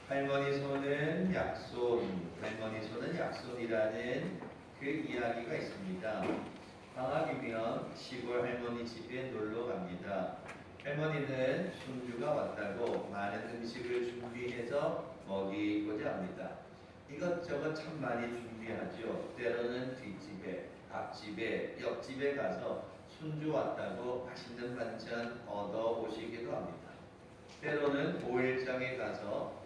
할머니 손은 약손, 할머니 손은 약손이라는 그 이야기가 있습니다. 방학이면 시골 할머니 집에 놀러 갑니다. 할머니는 손주가 왔다고 많은 음식을 준비해서 먹이고자 합니다. 이것저것 참 많이 준비하죠. 때로는 뒷집에, 앞집에, 옆집에 가서 손주 왔다고 맛있는 반찬 얻어 오시기도 합니다. 때로는 오일장에 가서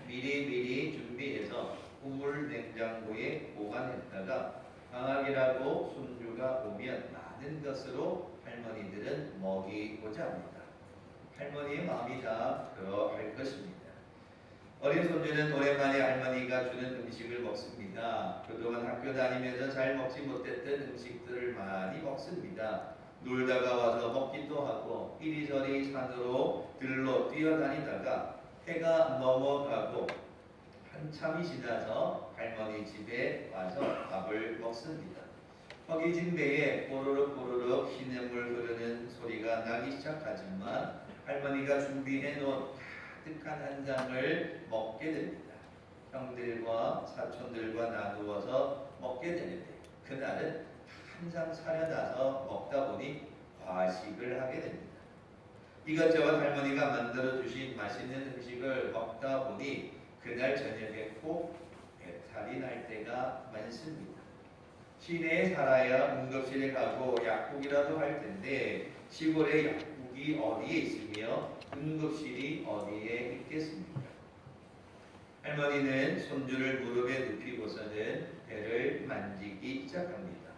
미리미리 준비해서 우물 냉장고에 보관했다가 방학이라고 손주가 오면 많은 것으로 할머니들은 먹이고자 합니다. 할머니의 마음이 다 그러할 것입니다. 어린 손주는 오랜만에 할머니가 주는 음식을 먹습니다. 그동안 학교 다니면서 잘 먹지 못했던 음식들을 많이 먹습니다. 놀다가 와서 먹기도 하고 이리저리 산으로 들러 뛰어다니다가 해가 넘어가고 한참이 지나서 할머니 집에 와서 밥을 먹습니다. 허기진 배에 꼬르륵 꼬르륵 시냇물 흐르는 소리가 나기 시작하지만 할머니가 준비해 놓은 가득한 한 장을 먹게 됩니다. 형들과 사촌들과 나누어서 먹게 되는데 그날은 한 장 차려놔서 먹다 보니 과식을 하게 됩니다. 이것저것 할머니가 만들어 주신 맛있는 음식을 먹다 보니 그날 저녁에 꼭 배탈이 날 때가 많습니다. 시내에 살아야 응급실에 가고 약국이라도 할 텐데 시골에 약국이 어디에 있으며 응급실이 어디에 있겠습니까? 할머니는 손주를 무릎에 눕히고서는 배를 만지기 시작합니다.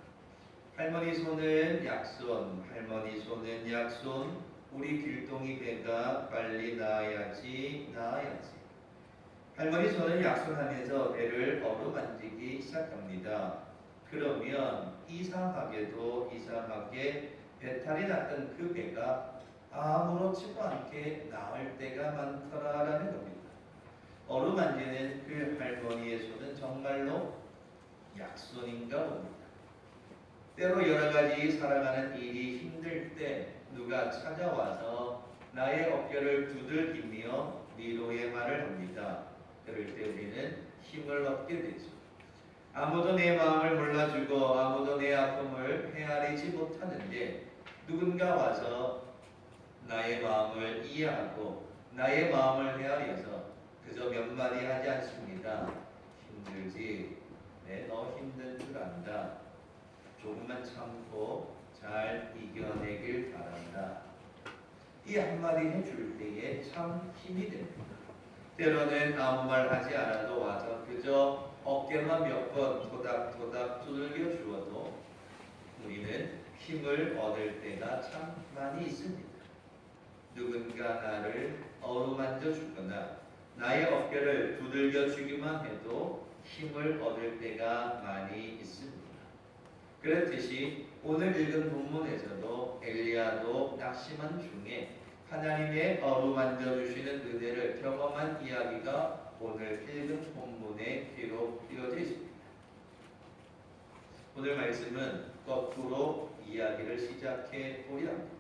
할머니 손은 약손, 할머니 손은 약손, 우리 길동이 배가 빨리 나아야지, 나아야지. 할머니 손을 약손하면서 배를 어루만지기 시작합니다. 그러면 이상하게도 이상하게 배탈이 났던 그 배가 아무렇지도 않게 나을 때가 많더라라는 겁니다. 어루만지는 그 할머니의 손은 정말로 약손인가 봅니다. 때로 여러 가지 살아가는 일이 힘들 때 누가 찾아와서 나의 어깨를 두들기며 위로의 말을 합니다. 그럴 때 우리는 힘을 얻게 되죠. 아무도 내 마음을 몰라주고 아무도 내 아픔을 헤아리지 못하는데 누군가 와서 나의 마음을 이해하고 나의 마음을 헤아려서 그저 몇 마디 하지 않습니다. 힘들지? 네, 너 힘든 줄 안다. 조금만 참고 잘 이겨내길 바란다. 이 한마디 해줄 때에 참 힘이 됩니다. 때로는 아무 말 하지 않아도 와서 그저 어깨만 몇 번 토닥토닥 두들겨 주어도 우리는 힘을 얻을 때가 참 많이 있습니다. 누군가 나를 어루만져 주거나 나의 어깨를 두들겨 주기만 해도 힘을 얻을 때가 많이 있습니다. 그렇듯이 오늘 읽은 본문에서도 엘리야도 낙심한 중에 하나님의 어루만져 주시는 은혜를 경험한 이야기가 오늘 읽은 본문에 기록되어져 있습니다. 오늘 말씀은 거꾸로 이야기를 시작해 보려 합니다.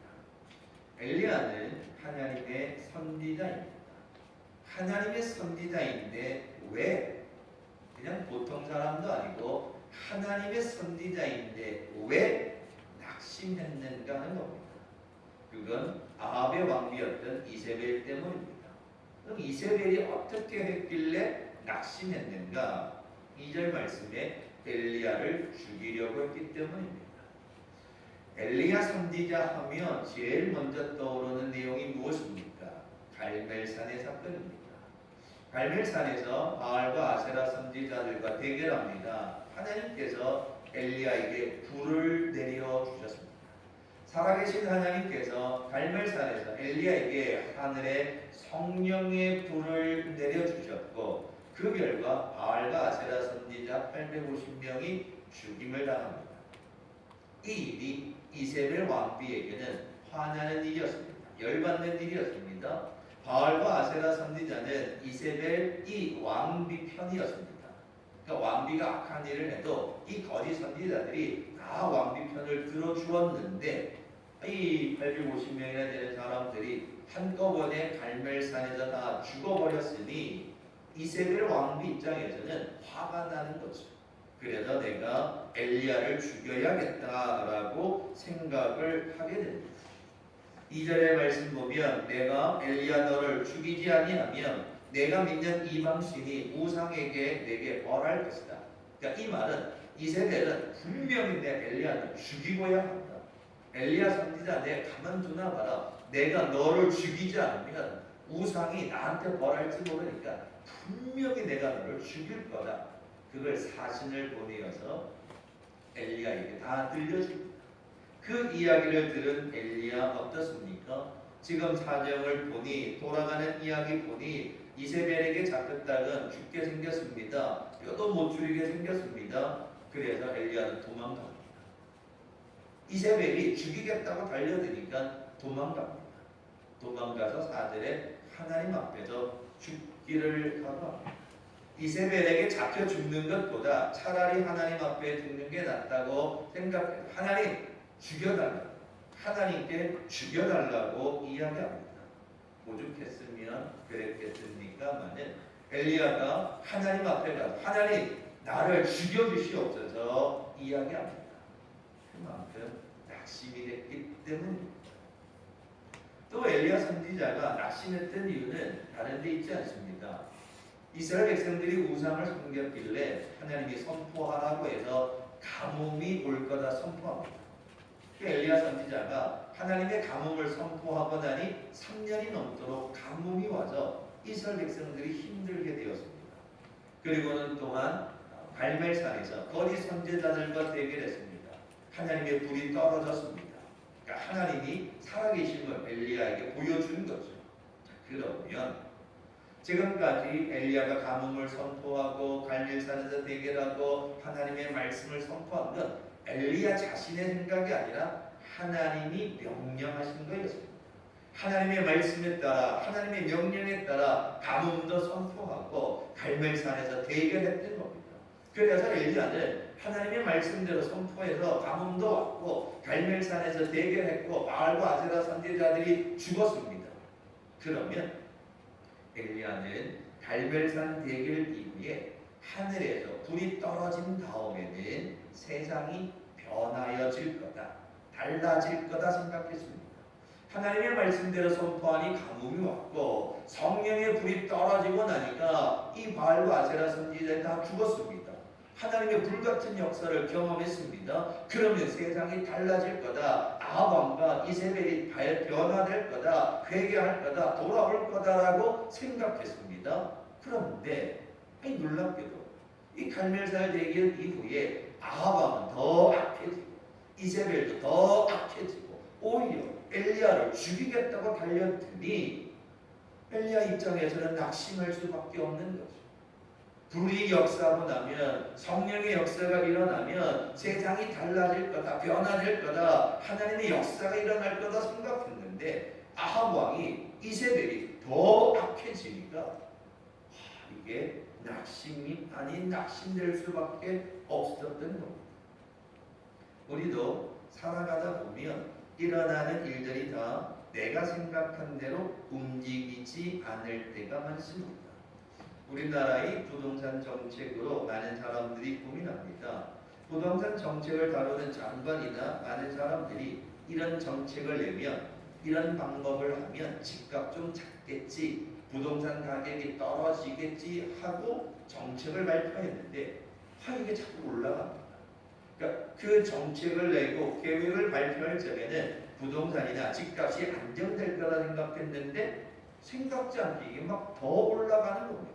엘리야는 하나님의 선지자입니다. 하나님의 선지자인데 왜 그냥 보통 사람도 아니고 하나님의 선지자인데 왜 낙심했는가 하는 겁니다. 그건 아합의 왕비였던 이세벨 때문입니다. 그럼 이세벨이 어떻게 했길래 낙심했는가? 2절 말씀에 엘리야를 죽이려고 했기 때문입니다. 엘리야 선지자 하면 제일 먼저 떠오르는 내용이 무엇입니까? 갈멜산의 사건입니다. 갈멜산에서 바알과 아세라 선지자들과 대결합니다. 하나님께서 엘리야에게 불을 내려 주셨습니다. 살아계신 하나님께서 갈멜산에서 엘리야에게 하늘에 성령의 불을 내려 주셨고 그 결과 바알과 아세라 선지자 850명이 죽임을 당합니다. 이 일이 이세벨 왕비에게는 화나는 일이었습니다. 열받는 일이었습니다. 바알과 아세라 선지자는 이세벨 이 왕비 편이었습니다. 그러니까 왕비가 악한 일을 해도 이 거짓 선지자들이 다 왕비 편을 들어주었는데 이 850명이나 되는 사람들이 한꺼번에 갈멜산에서 다 죽어버렸으니 이세벨 왕비 입장에서는 화가 나는 거죠. 그래서 내가 엘리야를 죽여야겠다라고 생각을 하게 됩니다. 2절의 말씀 보면 내가 엘리야 너를 죽이지 아니하면 내가 믿는 이방신이 우상에게 내게 벌할 것이다. 그러니까 이 말은 이세벨은 분명히 내 엘리야를 죽이고야 한다. 엘리야 선지자 내 가만두나 봐라. 내가 너를 죽이지 않으면 우상이 나한테 벌할지 모르니까 분명히 내가 너를 죽일 거다. 그걸 사신을 보내어서 엘리야에게 다 들려줍니다. 그 이야기를 들은 엘리야 어떻습니까? 지금 사정을 보니 돌아가는 이야기 보니 이세벨에게 잡혔다간 죽게 생겼습니다. 뼈도 못 줄이게 생겼습니다. 그래서 엘리야는 도망갑니다. 이세벨이 죽이겠다고 달려드니까 도망갑니다. 도망가서 4절에 하나님 앞에서 죽기를 각오합니다. 이세벨에게 잡혀 죽는 것보다 차라리 하나님 앞에 죽는 게 낫다고 생각해요. 하나님 죽여달라고, 하나님께 죽여달라고 이야기합니다. 오죽했으면 그랬겠습니까마는 엘리야가 하나님 앞에 가서 하나님 나를 죽여주시옵소서 이야기합니다. 그만큼 낙심이 됐기 때문입니다. 또 엘리야 선지자가 낙심했던 이유는 다른 데 있지 않습니다. 이스라엘 백성들이 우상을 섬겼길래 하나님이 선포하라고 해서 가뭄이 올 거다 선포합니다. 엘리야 선지자가 하나님의 가뭄을 선포하고 나니 3년이 넘도록 가뭄이 와서 이스라엘 백성들이 힘들게 되었습니다. 그리고는 또한 갈멜산에서 거리 선지자들과 대결했습니다. 하나님의 불이 떨어졌습니다. 그러니까 하나님이 살아계심을 엘리야에게 보여준 거죠. 자, 그러면 지금까지 엘리야가 가뭄을 선포하고 갈멜산에서 대결하고 하나님의 말씀을 선포한 건 엘리야 자신의 생각이 아니라 하나님이 명령하신 거였습니다. 하나님의 말씀에 따라 하나님의 명령에 따라 가뭄도 선포하고 갈멜산에서 대결했던 겁니다. 그래서 엘리야는 하나님의 말씀대로 선포해서 가뭄도 왔고 갈멜산에서 대결했고 바알과 아세라 선지자들이 죽었습니다. 그러면 엘리야는 갈멜산 대결 이후에 하늘에서 불이 떨어진 다음에는 세상이 변하여질 거다, 달라질 거다 생각했습니다. 하나님의 말씀대로 선포하니 가뭄이 왔고 성령의 불이 떨어지고 나니까 이 바알과 아세라 선지자들이 다 죽었습니다. 하나님의 불같은 역사를 경험했습니다. 그러면 세상이 달라질 거다, 아합 왕과 이세벨이 변화될 거다, 회개할 거다, 돌아올 거다라고 생각했습니다. 그런데 놀랍게도 이 갈멜산 대결 이후에 아합 왕은 더 악해지고 이세벨도 더 악해지고 오히려 엘리야를 죽이겠다고 달렸더니 엘리야 입장에서는 낙심할 수밖에 없는 거죠. 불이 역사하고 나면 성령의 역사가 일어나면 세상이 달라질 거다, 변화될 거다, 하나님의 역사가 일어날 거다 생각했는데 아합 왕이 이세벨이 더 악해지니까 이게 낙심이 아닌 낙심될 수밖에 없었던 겁니다. 우리도 살아가다 보면 일어나는 일들이 다 내가 생각한 대로 움직이지 않을 때가 많습니다. 우리나라의 부동산 정책으로 많은 사람들이 고민합니다. 부동산 정책을 다루는 장관이나 많은 사람들이 이런 정책을 내면 이런 방법을 하면 집값 좀 작겠지, 부동산 가격이 떨어지겠지 하고 정책을 발표했는데 이게 자꾸 올라갑니다. 그러니까 그 정책을 내고 계획을 발표할 적에는 부동산이나 집값이 안정될 거라 생각했는데 생각지 않게 이게 막 더 올라가는 겁니다.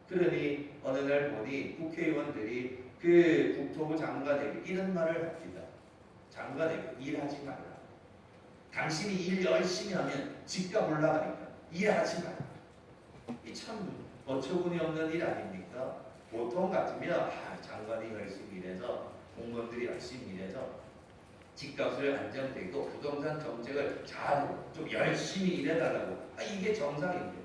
그러니 어느 날 보니 국회의원들이 그 국토부 장관에게 이런 말을 합니다. 장관에게 일하지 말라. 당신이 일 열심히 하면 집값 올라가니까 일하지 말라. 이 참 어처구니 없는 일 아닙니까? 보통 같으면 장관이 열심히 일해서 공무원들이 열심히 일해서 집값을 안정되고 부동산 정책을 잘 좀 열심히 일해달라고 이게 정상인데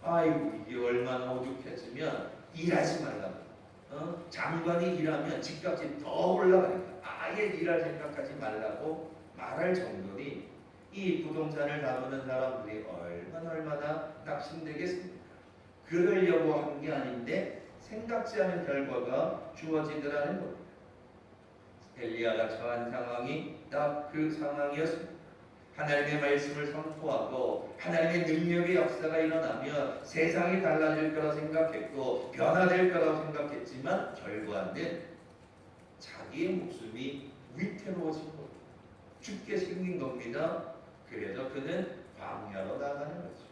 아이고 이게 얼마나 오죽했으면 일하지 말라고 장관이 일하면 집값이 더 올라가니까 아예 일할 생각하지 말라고 말할 정도니 이 부동산을 다루는 사람들이 얼마나 낙심되겠습니까? 그러려고 한 게 아닌데 생각지 않은 결과가 주어지더라는 겁니다. 엘리야가 처한 상황이 딱 그 상황이었습니다. 하나님의 말씀을 선포하고 하나님의 능력의 역사가 일어나면 세상이 달라질 거라 생각했고 변화될 거라고 생각했지만 결과는 자기의 목숨이 위태로워진 겁니다. 죽게 생긴 겁니다. 그래서 그는 광야로 나가는 거죠.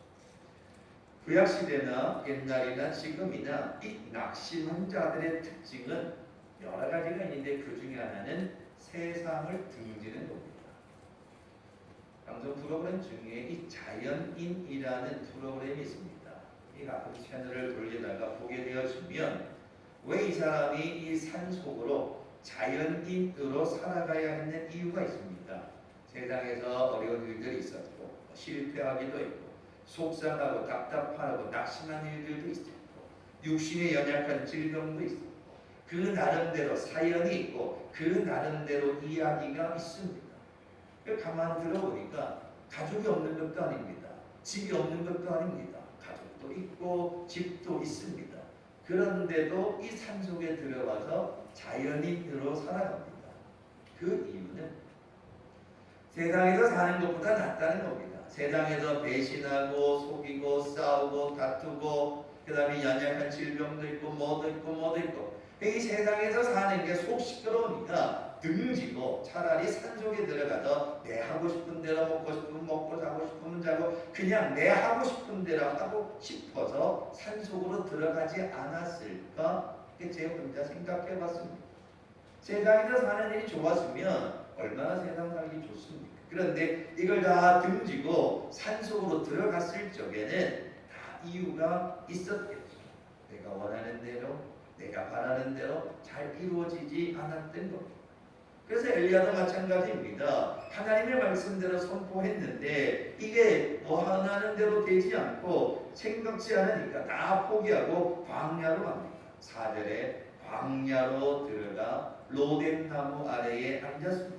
구약시대나 옛날이나 지금이나 이 낙심한 자들의 특징은 여러 가지가 있는데 그 중에 하나는 세상을 등지는 겁니다. 방송 프로그램 중에 이 자연인이라는 프로그램이 있습니다. 이 가끔 채널을 돌리다가 보게 되어지면 왜 이 사람이 이 산속으로 자연인으로 살아가야 하는 이유가 있습니다. 세상에서 어려운 일들이 있었고 실패하기도 했고 속상하고 답답하고 낙심한 일들도 있었고 육신에 연약한 질병도 있었고 그 나름대로 사연이 있고 그 나름대로 이야기가 있습니다. 가만 들어보니까 가족이 없는 것도 아닙니다. 집이 없는 것도 아닙니다. 가족도 있고 집도 있습니다. 그런데도 이 산속에 들어와서 자연인으로 살아갑니다. 그 이유는 세상에서 사는 것보다 낫다는 겁니다. 세상에서 배신하고 속이고 싸우고 다투고 그 다음에 연약한 질병도 있고 뭐도 있고 이 세상에서 사는 게 속 시끄러우니까 등지고 차라리 산속에 들어가서 내 하고 싶은 대로 먹고 싶으면 먹고 자고 싶으면 자고 그냥 내 하고 싶은 대로 하고 싶어서 산속으로 들어가지 않았을까? 제 혼자 생각해 봤습니다. 세상에서 사는 일이 좋았으면 얼마나 세상 살기 좋습니까? 그런데 이걸 다 등지고 산속으로 들어갔을 적에는 다 이유가 있었겠죠. 내가 원하는 대로 내가 바라는 대로 잘 이루어지지 않았던 겁니다. 그래서 엘리야도 마찬가지입니다. 하나님의 말씀대로 선포했는데 이게 원하는 대로 되지 않고 생각지 않으니까 다 포기하고 광야로 갑니다. 4절에 광야로 들어가 로뎀 나무 아래에 앉았습니다.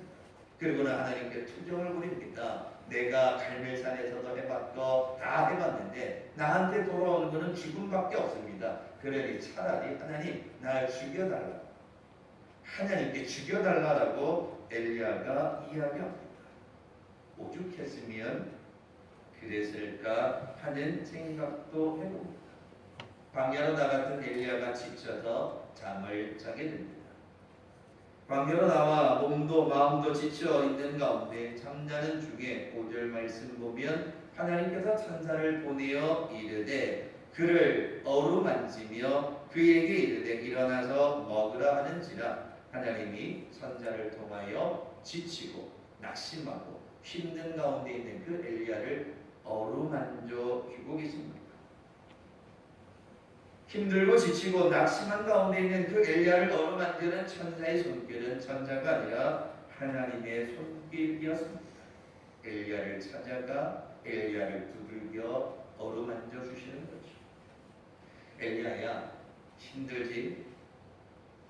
그리고는 하나님께 투정을 부립니다. 내가 갈멜산에서도 해봤고 다 해봤는데 나한테 돌아오는 것은 죽음밖에 없습니다. 그러니 차라리 하나님 날 죽여달라. 하나님께 죽여달라고 엘리야가 이야기합니다. 오죽했으면 그랬을까 하는 생각도 해봅니다. 광야로 나갔던 엘리야가 지쳐서 잠을 자게 됩니다. 광야로 나와 몸도 마음도 지쳐 있는 가운데 잠자는 중에 5절 말씀 보면 하나님께서 천사를 보내어 이르되 그를 어루만지며 그에게 이르되 일어나서 먹으라 하는지라 하나님이 천사를 통하여 지치고 낙심하고 힘든 가운데 있는 그 엘리야를 어루만져 주고 계십니다. 힘들고 지치고 낙심한 가운데 있는 그 엘리야를 어루만지는 천사의 손길은 천사가 아니라 하나님의 손길이었습니다. 엘리야를 찾아가 엘리야를 두들겨 어루만져 주시는 거죠. 엘리야야, 힘들지?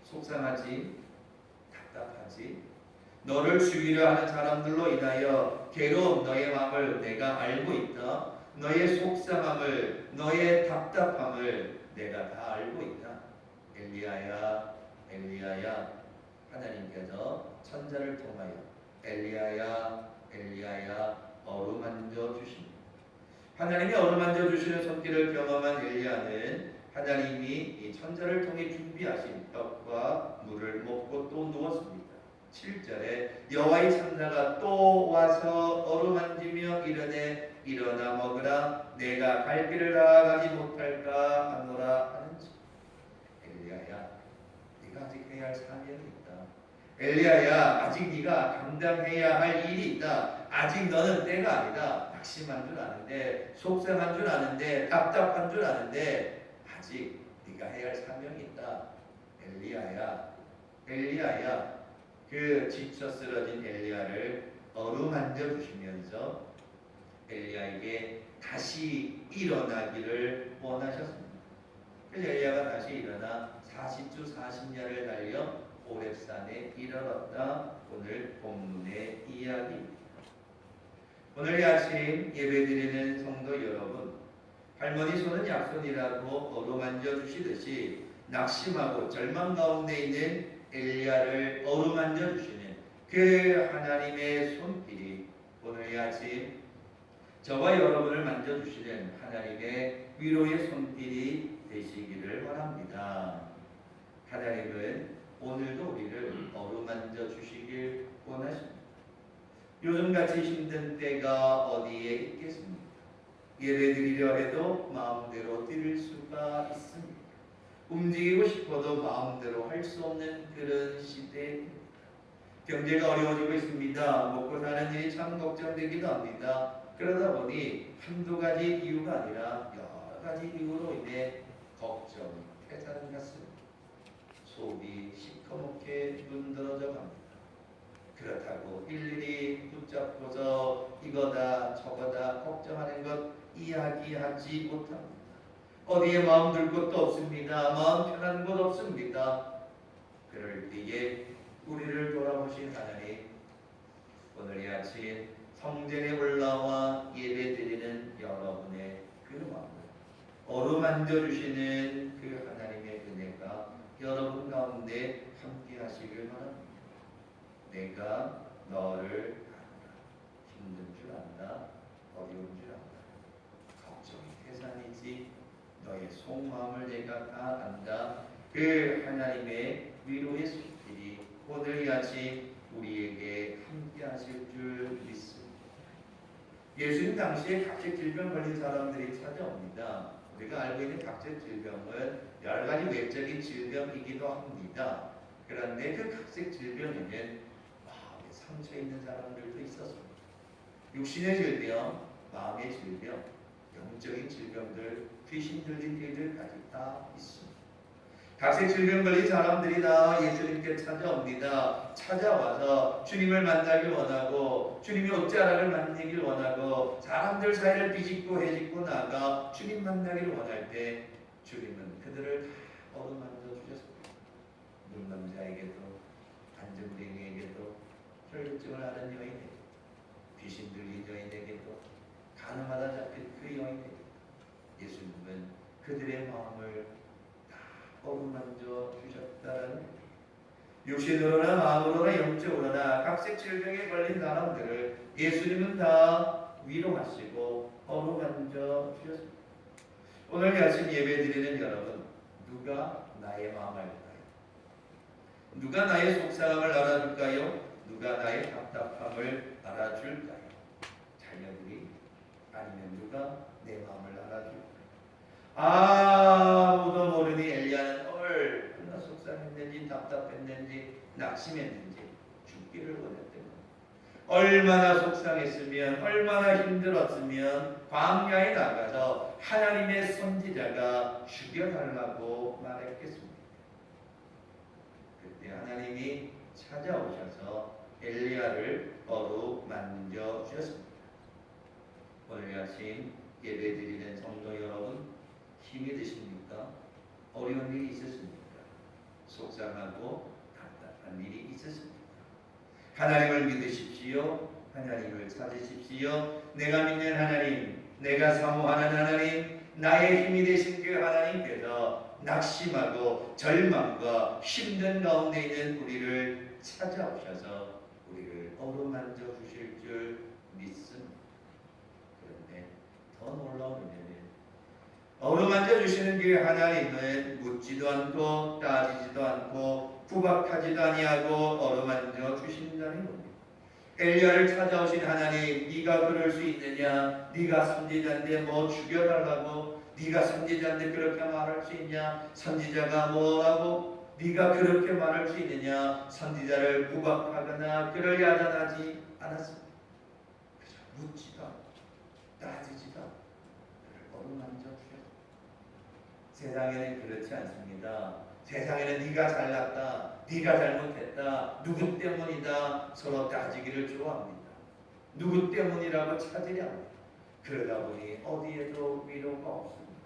속상하지? 답답하지? 너를 죽이려 하는 사람들로 인하여 괴로운 너의 마음을 내가 알고 있다. 너의 속상함을, 너의 답답함을 내가 다 알고 있다. 엘리야야, 엘리야야, 하나님께서 천사를 통하여 엘리야야, 엘리야야 어루만져 주십니다. 하나님이 어루만져 주시는 손길을 경험한 엘리야는 하나님이 이 천사를 통해 준비하신 떡과 물을 먹고 또 누웠습니다. 7절에 여호와의 천사가 또 와서 어루만지며 이르되 일어나 먹으라 내가 갈 길을 나아가지 못할까 하노라 하는지. 엘리야야, 네가 아직 해야 할 사명이 있다. 엘리야야, 아직 네가 감당해야 할 일이 있다. 아직 너는 때가 아니다. 낙심한 줄 아는데, 속상한 줄 아는데, 답답한 줄 아는데 아직 네가 해야 할 사명이 있다. 엘리야야, 엘리야야. 그 지쳐 쓰러진 엘리야를 어루만져 주시면서 엘리야에게 다시 일어나기를 원하셨습니다. 그래서 엘리야가 다시 일어나 40주 40야를 달려 호렙산에 이르렀다. 오늘 본문의 이야기입니다. 오늘 이 아침 예배드리는 성도 여러분, 할머니 손은 약손이라고 어루만져 주시듯이 낙심하고 절망 가운데 있는 엘리야를 어루만져 주시는 그 하나님의 손길이 오늘 이 아침 저와 여러분을 만져주시는 하나님의 위로의 손길이 되시기를 바랍니다. 하나님은 오늘도 우리를 어루만져 주시길 원하십니다. 요즘같이 힘든 때가 어디에 있겠습니까? 예배드리려 해도 마음대로 드릴 수가 있습니다. 움직이고 싶어도 마음대로 할 수 없는 그런 시대입니다. 경제가 어려워지고 있습니다. 먹고 사는 일이 참 걱정되기도 합니다. 그러다 보니 한두 가지 이유가 아니라 여러 가지 이유로 인해 걱정이 태산 같습니다. 속이 시커멓게 눈들어져 갑니다. 그렇다고 일일이 붙잡고서 이거다 저거다 걱정하는 것 이야기하지 못합니다. 어디에 마음 둘 곳도 없습니다. 마음 편한 곳 없습니다. 그럴 때에 우리를 돌아보신 하나님, 오늘 이 아침 성전에 올라와 예배드리는 여러분의 그 마음을 어루만져 주시는 그 하나님의 은혜가 여러분 가운데 함께 하시길 바랍니다. 내가 너를 안다. 힘든 줄 안다. 어려운 줄 안다. 걱정이 태산이지 너의 속마음을 내가 다 안다. 그 하나님의 위로의 손길이 오늘 이 아침 우리에게 함께 하실 줄 믿습니다. 예수님 당시에 각색 질병 걸린 사람들이 찾아옵니다. 우리가 알고 있는 각색 질병은 여러 가지 외적인 질병이기도 합니다. 그런데 그 각색 질병에는 마음에 상처 있는 사람들도 있었습니다. 육신의 질병, 마음의 질병, 영적인 질병들, 귀신 들린 일들까지 다 있습니다. 각색 질병 걸린 사람들이 다 예수님께 찾아옵니다. 찾아와서 주님을 만나길 원하고 주님이 어찌하라를 만나길 원하고 사람들 사이를 비집고 해집고 나가 주님 만나기를 원할 때 주님은 그들을 다 어루만져 주셨습니다. 눈남자에게도 안정뱅이에게도 혈류증을 앓은 여인에게도 귀신 들린 여인에게도 가늠하다 잡힌 그 여인에게도 예수님은 그들의 마음을 어루만져 주셨다는 육신으로나 마음으로나 영적으로나 각색 질병에 걸린 사람들을 예수님은 다 위로하시고 어루만져 주셨습니다. 오늘 아침 예배드리는 여러분, 누가 나의 마음을 알까요? 누가 나의 속상함을 알아줄까요? 누가 나의 답답함을 알아줄까요? 자녀들이? 아니면 누가 내 마음을 알아줄까요? 아무도 모르니 엘리야는 얼마나 속상했는지 답답했는지 낙심했는지 죽기를 원했던 것. 얼마나 속상했으면 얼마나 힘들었으면 광야에 나가서 하나님의 선지자가 죽여달라고 말했겠습니까? 그때 하나님이 찾아오셔서 엘리야를 어루만져 주셨습니다. 오늘 아침 예배드리는 성도 여러분, 힘이 드십니까? 어려운 일이 있었습니까? 속상하고 답답한 일이 있었습니까? 하나님을 믿으십시오. 하나님을 찾으십시오. 내가 믿는 하나님, 내가 사모하는 하나님, 나의 힘이 되신 그 하나님께서 낙심하고 절망과 힘든 가운데 있는 우리를 찾아오셔서 우리를 어루만져 주실 줄 믿습니다. 그런데 더 놀라운 일은 어루만져 주시는 그 하나님은 묻지도 않고 따지지도 않고 구박하지도 아니하고 어루만져 주신다는 겁니다. 엘리야를 찾아오신 하나님, 네가 그럴 수 있느냐? 네가 선지자인데 뭐 죽여달라고? 네가 선지자인데 그렇게 말할 수 있냐? 선지자가 뭐라고? 네가 그렇게 말할 수 있느냐? 선지자를 구박하거나 그를 야단하지 않았습니다. 그저 묻지도 않고 따지지도 않고 그를 어루만져 주셨습니다. 세상에는 그렇지 않습니다. 세상에는 네가 잘났다, 네가 잘못했다, 누구 때문이다 서로 따지기를 좋아합니다. 누구 때문이라고 찾으려 합니다. 그러다 보니 어디에도 위로가 없습니다.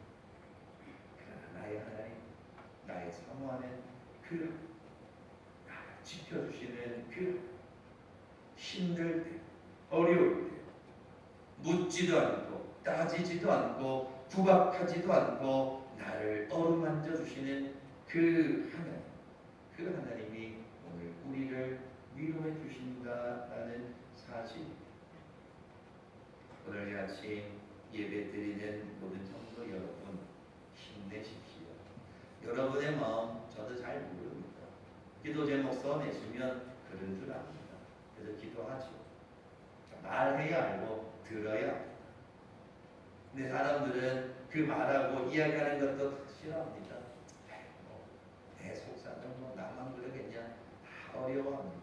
그러나 나의 하나님, 나의 사모하는 그 나를 지켜주시는 그 힘들 때, 어려울 때 묻지도 않고 따지지도 않고 구박하지도 않고 나를 어루만져 주시는 그 하나님, 그 하나님이 오늘 우리를 위로해 주신다라는 사실. 오늘 이 아침 예배드리는 모든 성도 여러분, 힘내십시오. 여러분의 마음 저도 잘 모릅니다. 기도 제목 써내시면 그런 줄 압니다. 그래서 기도하죠. 말해야 알고 들어야 합니다. 근데 사람들은 그 말하고 이야기하는 것도 싫어합니다. 내 속사는 나만 그러겠냐, 다 어려워합니다.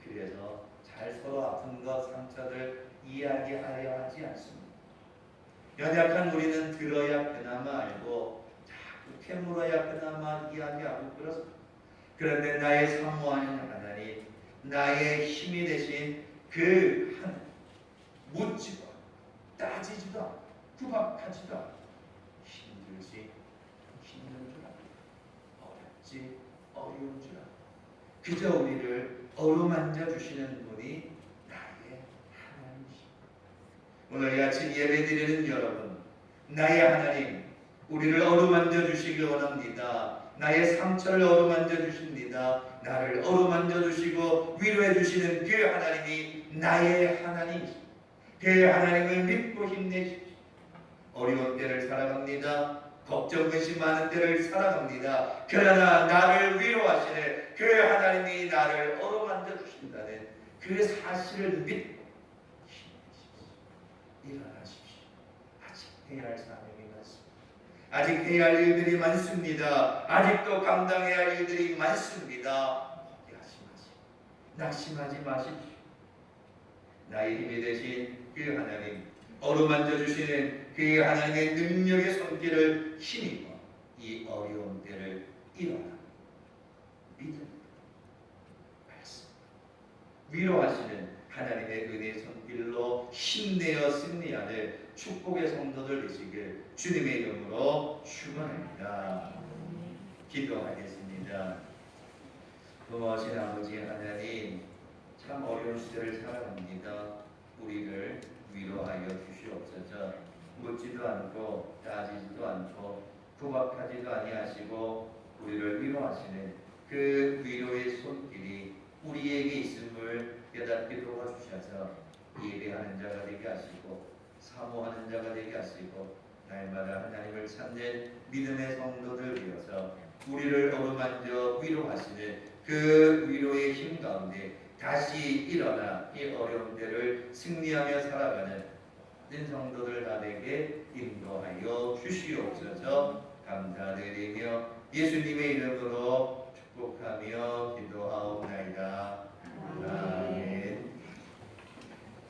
그래서 잘 서로 아픈 것, 상처를 이야기하려 하지 않습니다. 연약한 우리는 들어야 그나마 알고 자꾸 캐물어야 그나마 이야기하고 그렇습니다. 그런데 나의 사모하는 하나님, 나의 힘이 되신 그 하나님, 묻지도 따지지도 않고 구박하지도 않고 힘들지 힘든 줄 알고 어렵지 어려운 줄 알고 그저 우리를 어루만져 주시는 분이 나의 하나님이십니다. 오늘 이 아침 예배드리는 여러분, 나의 하나님, 우리를 어루만져 주시기 원합니다. 나의 상처를 어루만져 주십니다. 나를 어루만져 주시고 위로해 주시는 그 하나님이 나의 하나님이십니다. 그 하나님을 믿고 힘내십시오. 어려운 때를 살아갑니다. 걱정 근심 많은 때를 살아갑니다. 그러나 나를 위로하시는 그 하나님이 나를 어루만져 주신다는 그 사실을 믿고 힘내십시오. 일어나십시오. 아직 해야 할 사명이 많습니다. 아직 해야 할 일들이 많습니다. 아직도 감당해야 할 일들이 많습니다. 포기하지 마십시오. 낙심하지 마십시오. 나의 힘이 되신 그 하나님, 어루만져 주시는 그 하나님의 능력의 손길을 힘입어 이 어려운 때를 일어나 믿음 말씀 위로하시는 하나님의 은혜의 손길로 힘내어 승리하는 축복의 성도들 되시길 주님의 이름으로 축원합니다. 기도하겠습니다. 고마우신 아버지 하나님, 참 어려운 시대를 살아갑니다. 우리를 위로하여 주시옵소서. 묻지도 않고 따지지도 않고 구박하지도 아니하시고 우리를 위로하시는 그 위로의 손길이 우리에게 있음을 깨닫게 도와주셔서 예배하는 자가 되게 하시고 사모하는 자가 되게 하시고 날마다 하나님을 찾는 믿음의 성도들 되어서 우리를 어루만져 위로하시는 그 위로의 힘 가운데 다시 일어나 이 어려운 때를 승리하며 살아가는 모든 성도들 다 되게 인도하여 주시옵소서. 감사드리며 예수님의 이름으로